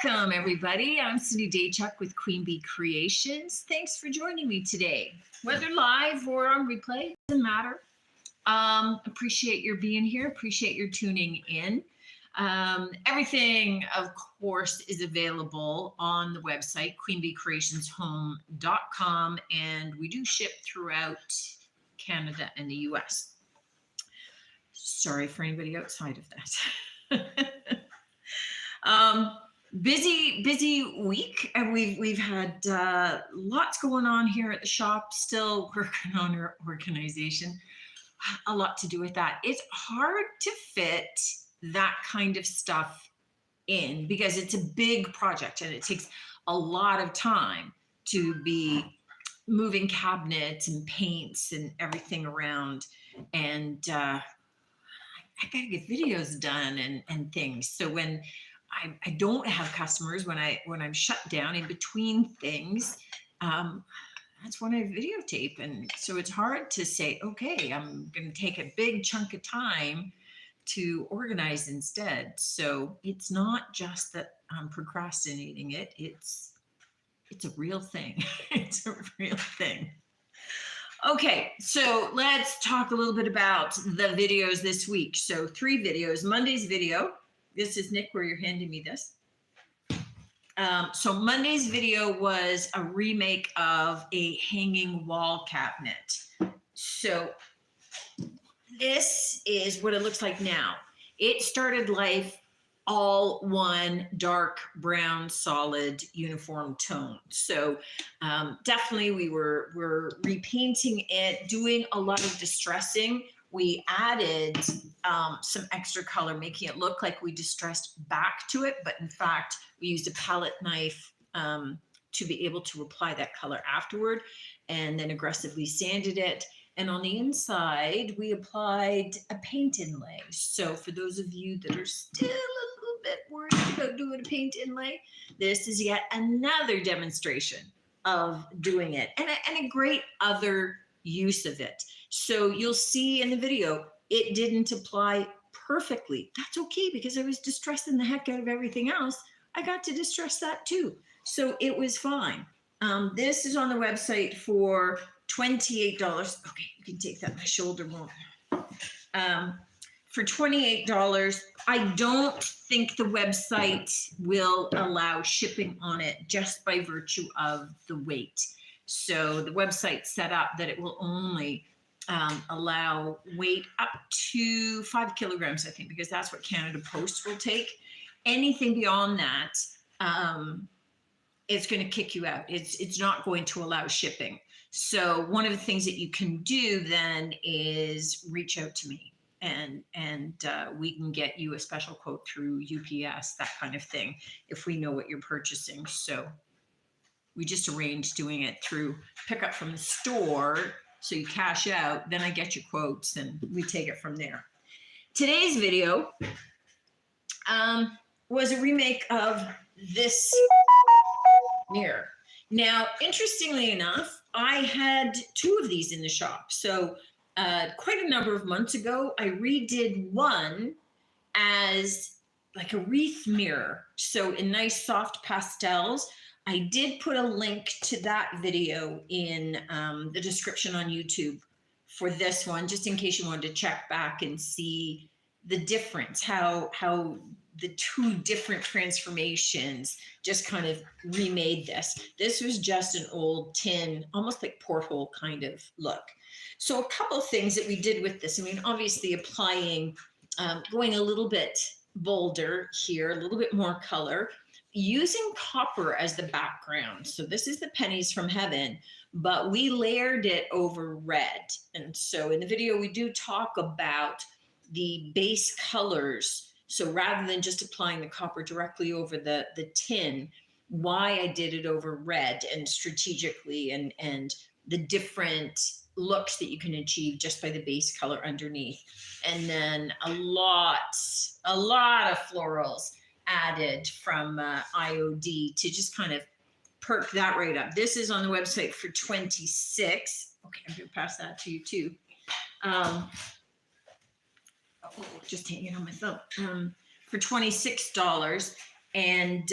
Welcome, everybody. I'm Cindy Daychuk with Queen Bee Creations. Thanks for joining me today. Whether live or on replay, doesn't matter. Appreciate your being here. Appreciate your tuning in. Everything, of course, is available on the website, queenbeecreationshome.com, and we do ship throughout Canada and the US. Sorry for anybody outside of that. Busy week, and we've had lots going on here at the shop. Still working on our organization. A lot to do with that. It's hard to fit that kind of stuff in because it's a big project and it takes a lot of time to be moving cabinets and paints and everything around. And I gotta get videos done and things. So when I don't have customers, when I'm shut down in between things, that's when I videotape. And so it's hard to say, okay, I'm going to take a big chunk of time to organize instead. So it's not just that I'm procrastinating it. It's a real thing. It's a real thing. Okay, so let's talk a little bit about the videos this week. So 3 videos. Monday's video. This is Nick, where you're handing me this. So Monday's video was a remake of a hanging wall cabinet. So this is what it looks like now. It started life all one dark brown solid uniform tone. So definitely we're repainting it, doing a lot of distressing. We added some extra color, making it look like we distressed back to it, but in fact, we used a palette knife to be able to apply that color afterward, and then aggressively sanded it. And on the inside, we applied a paint inlay. So for those of you that are still a little bit worried about doing a paint inlay, this is yet another demonstration of doing it, and a great other use of it. So you'll see in the video, it didn't apply perfectly. That's okay, because I was distressing the heck out of everything else. I got to distress that too. So it was fine. This is on the website for $28. Okay, you can take that, my shoulder won't. For $28, I don't think the website will allow shipping on it just by virtue of the weight. So the website's set up that it will only allow weight up to 5 kilograms, I think, because that's what Canada Post will take. Anything beyond that, it's going to kick you out. It's not going to allow shipping. So one of the things that you can do then is reach out to me, and we can get you a special quote through UPS, that kind of thing, if we know what you're purchasing. So we just arranged doing it through pickup from the store. So you cash out, then I get your quotes and we take it from there. Today's video was a remake of this mirror. Now, interestingly enough, I had 2 of these in the shop. So quite a number of months ago, I redid one as like a wreath mirror. So in nice soft pastels. I did put a link to that video in the description on YouTube for this one, just in case you wanted to check back and see the difference, how the 2 different transformations just kind of remade this. This was just an old tin, almost like porthole kind of look. So a couple of things that we did with this. I mean, obviously applying, going a little bit bolder here, a little bit more color, using copper as the background. So this is the Pennies from Heaven, but we layered it over red. And so in the video, we do talk about the base colors. So rather than just applying the copper directly over the tin, why I did it over red and strategically, and the different looks that you can achieve just by the base color underneath. And then a lot of florals added from IOD to just kind of perk that right up. This is on the website for $26. Okay, I'm gonna pass that to you too. Just hanging on my thumb. For $26. And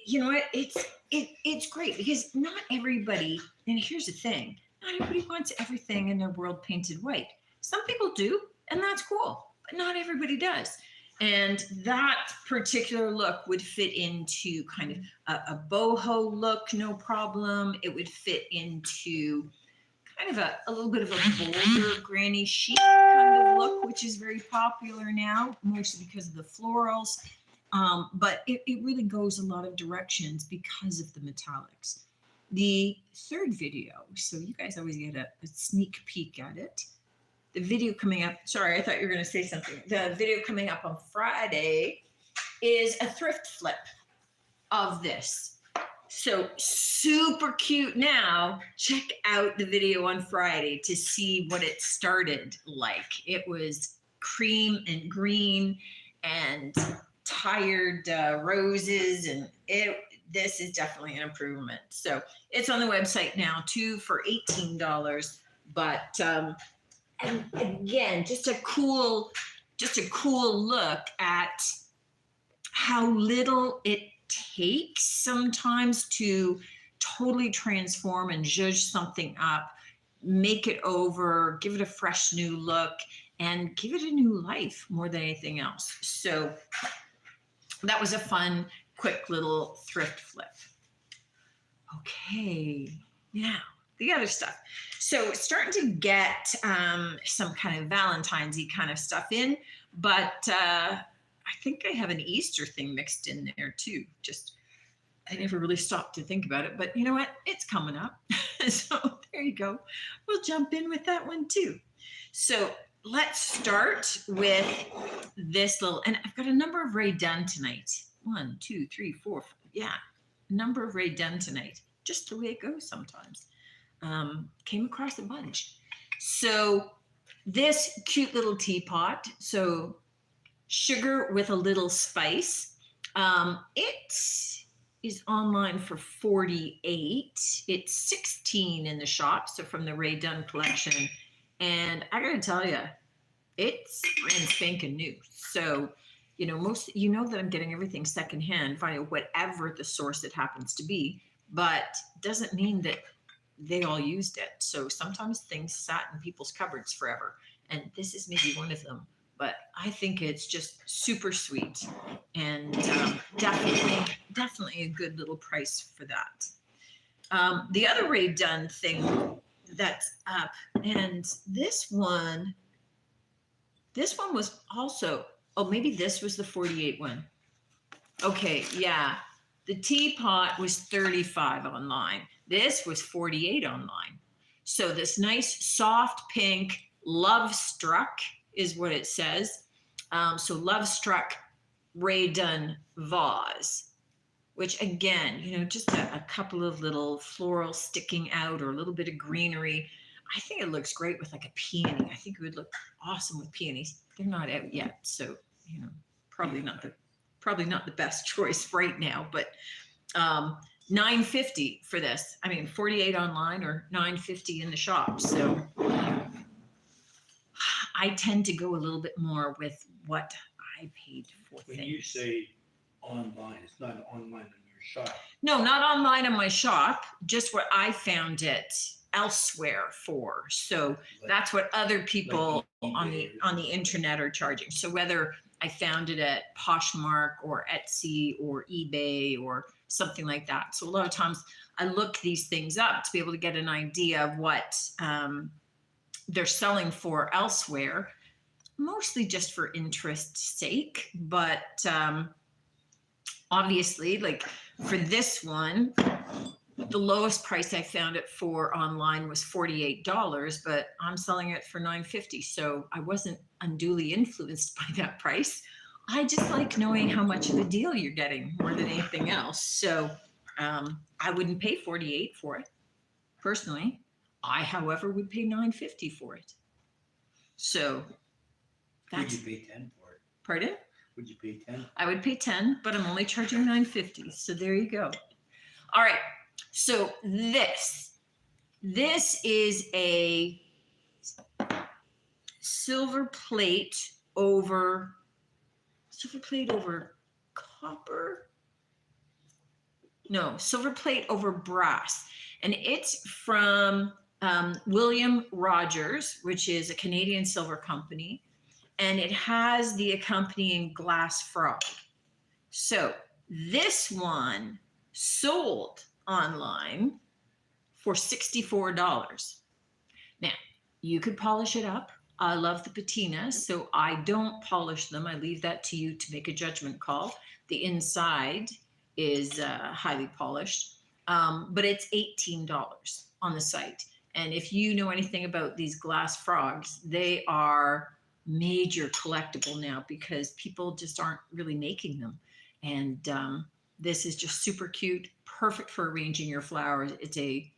you know what? It's great because not everybody. And here's the thing: not everybody wants everything in their world painted white. Some people do, and that's cool, but not everybody does. And that particular look would fit into kind of a boho look, no problem. It would fit into kind of a little bit of a bolder granny chic kind of look, which is very popular now, mostly because of the florals. But it really goes a lot of directions because of the metallics. The third video, so you guys always get a sneak peek at it. The video coming up, sorry, I thought you were going to say something. The video coming up on Friday is a thrift flip of this. So super cute. Now check out the video on Friday to see what it started like. It was cream and green and tired roses, and this is definitely an improvement. So it's on the website now too for $18. But and again, just a cool look at how little it takes sometimes to totally transform and zhuzh something up, make it over, give it a fresh new look, and give it a new life more than anything else. So that was a fun, quick little thrift flip. Okay, now the other stuff. So starting to get some kind of Valentine's-y kind of stuff in, but I think I have an Easter thing mixed in there too. Just, I never really stopped to think about it, but you know what? It's coming up. So there you go. We'll jump in with that one too. So let's start with this little, and I've got a number of Rae Dunn tonight. 1, 2, 3, 4, 5, yeah. A number of Rae Dunn tonight. Just the way it goes sometimes. Came across a bunch. So this cute little teapot. So sugar with a little spice. It is online for $48. It's $16 in the shop. So from the Rae Dunn collection. And I gotta tell you, it's brand spanking new. So, you know that I'm getting everything secondhand via whatever the source it happens to be, but doesn't mean that they all used it. So sometimes things sat in people's cupboards forever. And this is maybe one of them. But I think it's just super sweet and definitely a good little price for that. The other Rae Dunn thing that's up, and this one was also, oh, maybe this was the 48 one. Okay, yeah. The teapot was 35 online. This was 48 online. So this nice soft pink Love Struck is what it says. So Love Struck Rae Dunn vase, which again, just a couple of little florals sticking out or a little bit of greenery. I think it looks great with like a peony. I think it would look awesome with peonies. They're not out yet, so probably not the best choice right now. But $9.50 for this. I mean, 48 online or $9.50 in the shop. So I tend to go a little bit more with what I paid for When things. you say online, it's not online in your shop. No, not online in my shop, just what I found it elsewhere for. So that's what other people on the internet are charging. So whether I found it at Poshmark or Etsy or eBay or something like that. So a lot of times I look these things up to be able to get an idea of what they're selling for elsewhere, mostly just for interest's sake. But obviously, like for this one, the lowest price I found it for online was $48, but I'm selling it for $9.50. So I wasn't unduly influenced by that price. I just like knowing how much of a deal you're getting more than anything else. So I wouldn't pay $48 for it personally. I, however, would pay $9.50 for it. So that's. Would you pay 10 for it? Pardon? Would you pay 10? I would pay 10, but I'm only charging $9.50. So there you go. All right. So this is a silver plate over copper. No, silver plate over brass. And it's from William Rogers, which is a Canadian silver company. And it has the accompanying glass frog. So this one sold online for $64. Now, you could polish it up. I love the patinas, so I don't polish them. I leave that to you to make a judgment call. The inside is highly polished, but it's $18 on the site. And if you know anything about these glass frogs, they are major collectible now because people just aren't really making them. And this is just super cute, perfect for arranging your flowers. It's a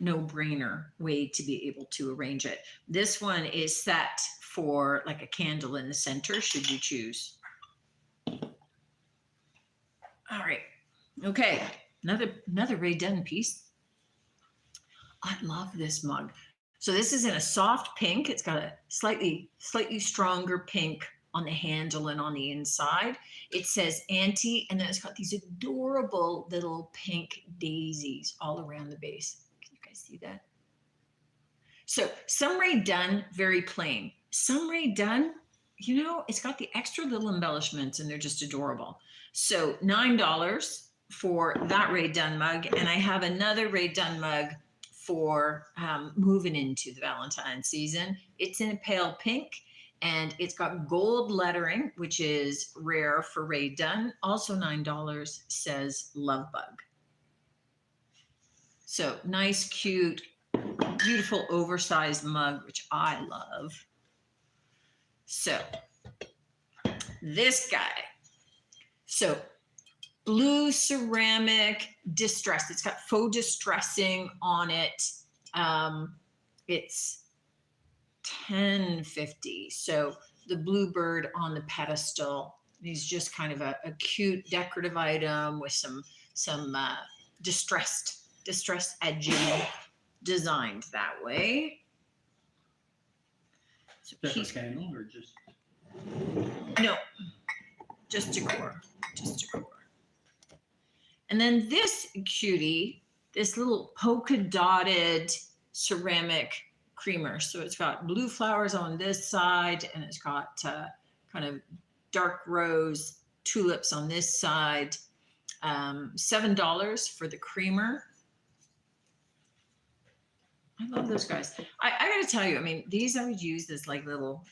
no-brainer way to be able to arrange it. This one is set for like a candle in the center, should you choose. All right. Okay. Another Ray Dunn piece. I love this mug. So this is in a soft pink. It's got a slightly stronger pink on the handle and on the inside. It says Auntie, and then it's got these adorable little pink daisies all around the base. Can you guys see that? So some Ray Dunn, very plain. Some Ray Dunn, you know, it's got the extra little embellishments and they're just adorable. So $9 for that Ray Dunn mug. And I have another Ray Dunn mug for moving into the Valentine's season. It's in a pale pink and it's got gold lettering, which is rare for Ray Dunn. Also $9, says Love Bug. So nice, cute, beautiful oversized mug, which I love. So this guy. So blue ceramic distress. It's got faux distressing on it. It's $10.50. So the bluebird on the pedestal is just kind of a cute decorative item with some distressed edging designed that way. So Is that a candle or just? No, just decor, just decor. And then this cutie, this little polka dotted ceramic creamer. So it's got blue flowers on this side and it's got kind of dark rose tulips on this side. $7 for the creamer. I love those guys. I gotta tell you, I mean, these I would use as like little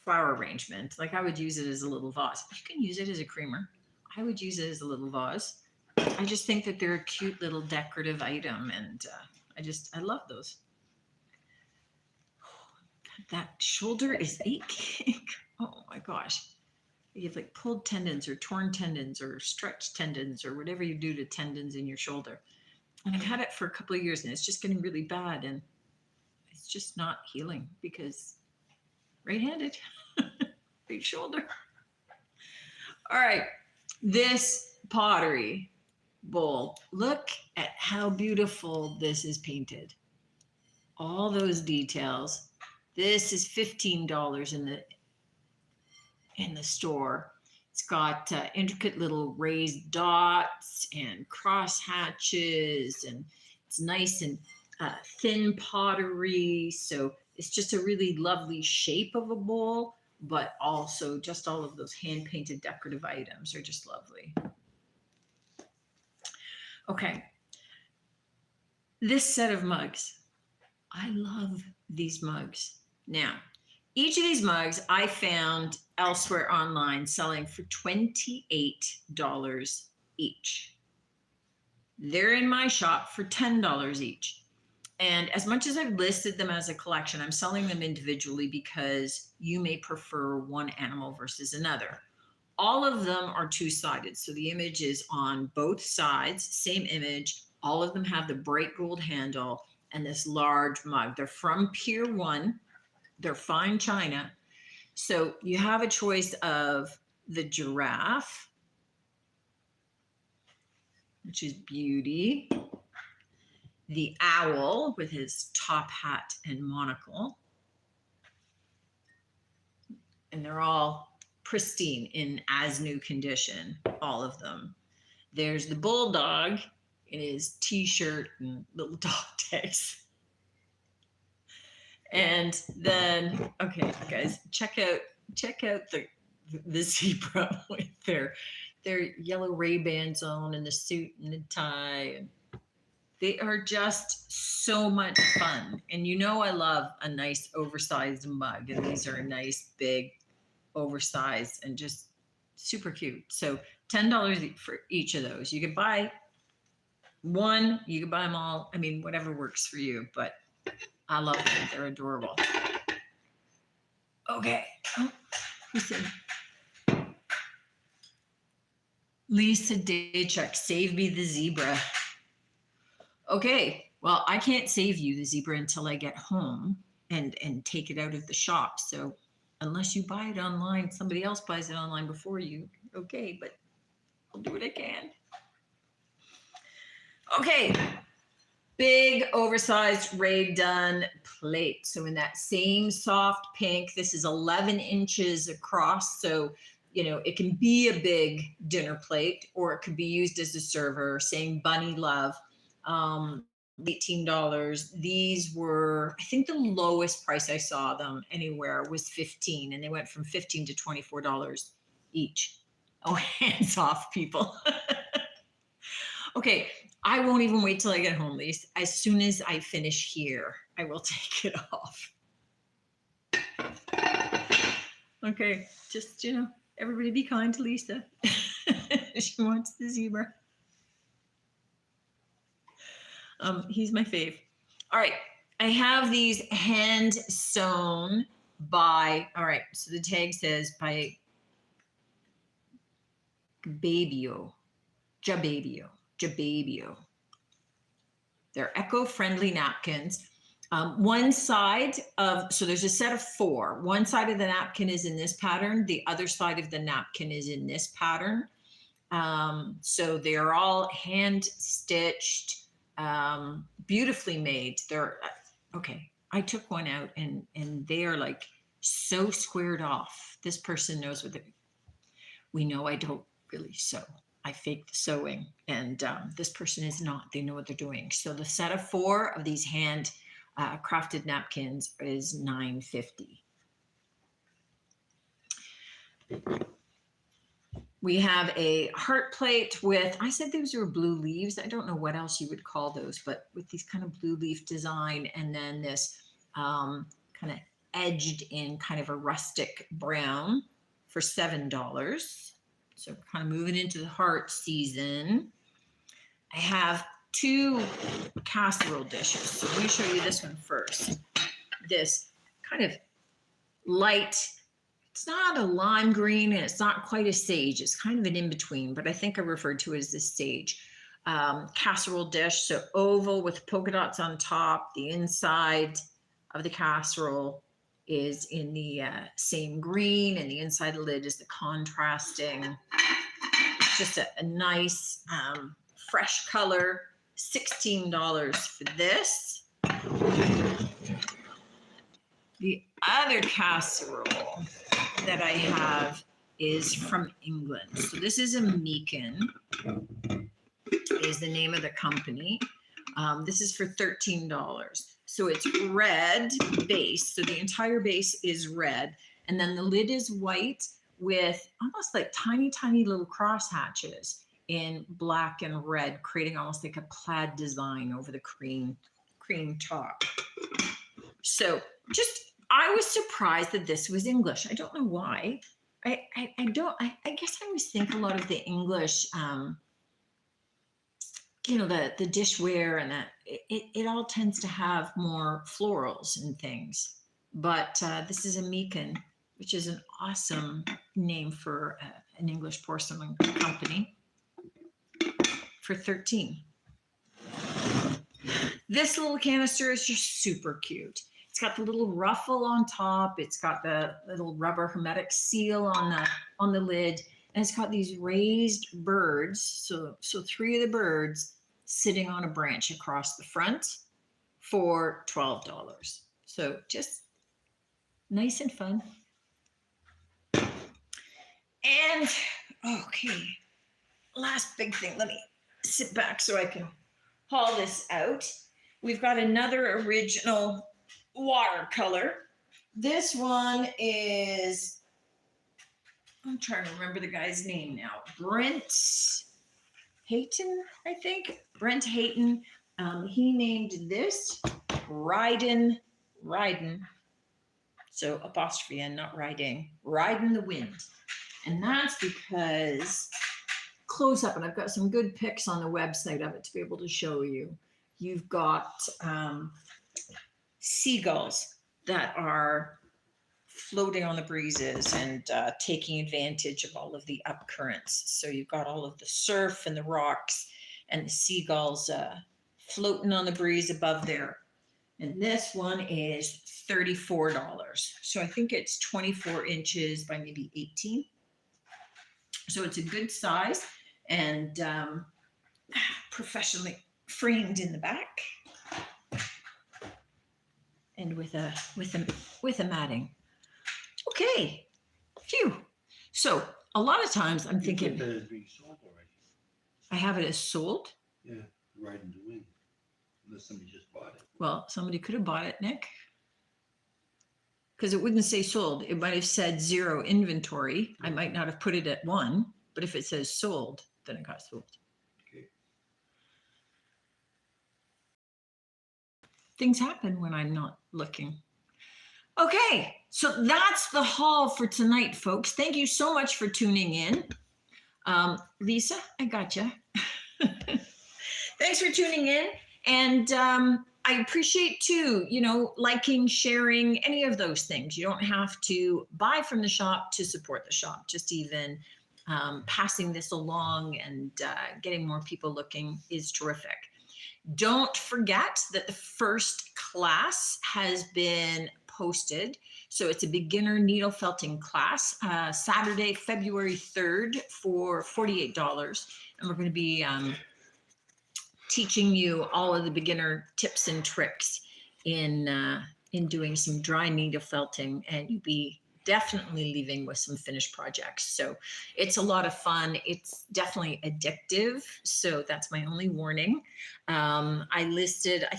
flower arrangement. Like I would use it as a little vase. You can use it as a creamer. I would use it as a little vase. I just think that they're a cute little decorative item and I love those. That shoulder is aching. Oh my gosh. You have like pulled tendons or torn tendons or stretched tendons or whatever you do to tendons in your shoulder. And I've had it for a couple of years and it's just getting really bad and it's just not healing because right-handed, big shoulder. All right, this pottery bowl. Look at how beautiful this is painted. All those details. This is $15 in the store. It's got intricate little raised dots and cross hatches, and it's nice and thin pottery. So it's just a really lovely shape of a bowl, but also just all of those hand-painted decorative items are just lovely. Okay. This set of mugs. I love these mugs. Now, each of these mugs I found elsewhere online selling for $28 each. They're in my shop for $10 each. And as much as I've listed them as a collection, I'm selling them individually because you may prefer one animal versus another. All of them are two-sided. So the image is on both sides, same image. All of them have the bright gold handle and this large mug. They're from Pier 1. They're fine china. So you have a choice of the giraffe, which is beauty, the owl with his top hat and monocle, and they're all pristine in as new condition, all of them. There's the bulldog in his t-shirt and little dog tags. And then, okay, guys, check out the zebra with their yellow Ray-Bans on and the suit and the tie. And they are just so much fun. And you know I love a nice oversized mug. And these are a nice, big, oversized, and just super cute. So $10 for each of those. You could buy one, you could buy them all. I mean, whatever works for you. But I love them. They're adorable. Okay. Oh, who said? Lisa Daychuk, save me the zebra. Okay, well, I can't save you the zebra until I get home and take it out of the shop. So unless you buy it online, somebody else buys it online before you. Okay, but I'll do what I can. Okay, big oversized Rae Dunn plate. So in that same soft pink, this is 11 inches across. So, you know, it can be a big dinner plate or it could be used as a server, saying Bunny Love. $18. These were, I think the lowest price I saw them anywhere was $15, and they went from $15 to $24 each. Oh, hands off, people. Okay, I won't even wait till I get home, Lisa. As soon as I finish here, I will take it off. Okay, just, you know, everybody be kind to Lisa. She wants the zebra. He's my fave. All right, I have these hand sewn by, all right, so the tag says by Jababio. They're eco-friendly napkins. One side of, so there's a set of 4. One side of the napkin is in this pattern. The other side of the napkin is in this pattern. So they're all hand stitched. Beautifully made. They're okay. I took one out and they are like so squared off. This person knows what we know. I don't really sew. I fake the sewing, and this person is not. They know what they're doing. So the set of 4 of these hand crafted napkins is $9.50. We have a heart plate with, I said those were blue leaves. I don't know what else you would call those, but with these kind of blue leaf design, and then this kind of edged in kind of a rustic brown for $7. So kind of moving into the heart season. I have 2 casserole dishes. So let me show you this one first. This kind of light, it's not a lime green and it's not quite a sage. It's kind of an in-between, but I think I referred to it as this sage. Casserole dish, so oval with polka dots on top. The inside of the casserole is in the same green, and the inside of the lid is the contrasting. It's just a nice, fresh color. $16 for this. The other casserole that I have is from England. So this is a Meakin, is the name of the company. This is for $13. So it's red base. So the entire base is red. And then the lid is white with almost like tiny, tiny little cross hatches in black and red, creating almost like a plaid design over the cream top. So I was surprised that this was English. I don't know why. I guess I always think a lot of the English, you know, the dishware and that it all tends to have more florals and things. But this is a Meakin, which is an awesome name for an English porcelain company, for $13. This little canister is just super cute. It's got the little ruffle on top. It's got the little rubber hermetic seal on the lid, and it's got these raised birds. So 3 of the birds sitting on a branch across the front for $12. So just nice and fun. And okay, last big thing. Let me sit back so I can haul this out. We've got another original watercolor. This one is, I'm trying to remember the guy's name now. Brent Hayton, I think. Brent Hayton. He named this Ryden. So apostrophe and not riding. Riding the Wind. And that's because close up, and I've got some good pics on the website of it to be able to show you. You've got seagulls that are floating on the breezes and taking advantage of all of the up currents. So you've got all of the surf and the rocks and the seagulls floating on the breeze above there. And this one is $34. So I think it's 24 inches by maybe 18. So it's a good size and professionally framed in the back and with a matting. Okay, phew. So a lot of times I'm thinking, That is being sold already. I have it as sold. Yeah, Riding the Wind. Unless somebody just bought it. Well, somebody could have bought it, Nick. Because it wouldn't say sold. It might have said 0 inventory. I might not have put it at 1, but if it says sold, then it got sold. Okay. Things happen when I'm not looking. Okay, so that's the haul for tonight, folks. Thank you so much for tuning in. Lisa, I gotcha. Thanks for tuning in. And I appreciate too, liking, sharing, any of those things. You don't have to buy from the shop to support the shop. Just even passing this along and getting more people looking is terrific. Don't forget that the first class has been posted. So it's a beginner needle felting class, Saturday, February 3rd for $48. And we're going to be teaching you all of the beginner tips and tricks in doing some dry needle felting, and you'll be definitely leaving with some finished projects. So it's a lot of fun. It's definitely addictive. So that's my only warning. I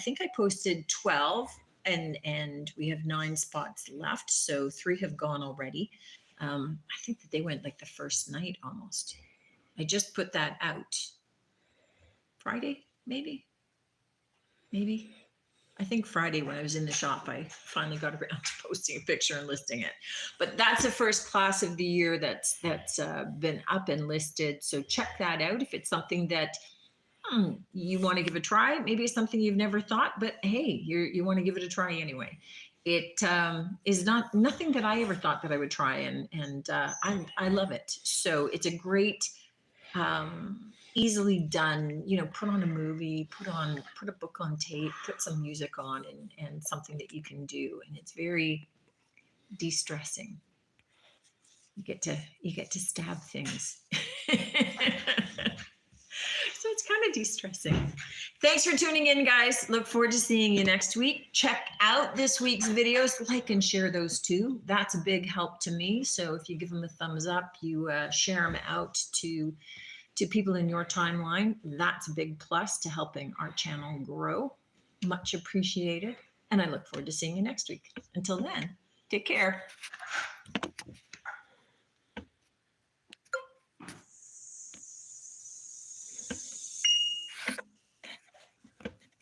think I posted 12 and we have 9 spots left. So 3 have gone already. I think that they went like the first night almost. I just put that out Friday, maybe. I think Friday when I was in the shop, I finally got around to posting a picture and listing it. But that's the first class of the year that's been up and listed. So check that out if it's something that you want to give a try. Maybe it's something you've never thought, but hey, you want to give it a try anyway. It is nothing that I ever thought that I would try, and I love it. So it's a great. Easily done, put on a movie, put a book on tape, put some music on, and something that you can do. And it's very de-stressing. You get to stab things. So it's kind of de-stressing. Thanks for tuning in, guys. Look forward to seeing you next week. Check out this week's videos, like and share those too. That's a big help to me. So if you give them a thumbs up, you share them out to people in your timeline, that's a big plus to helping our channel grow. Much appreciated. And I look forward to seeing you next week. Until then, take care.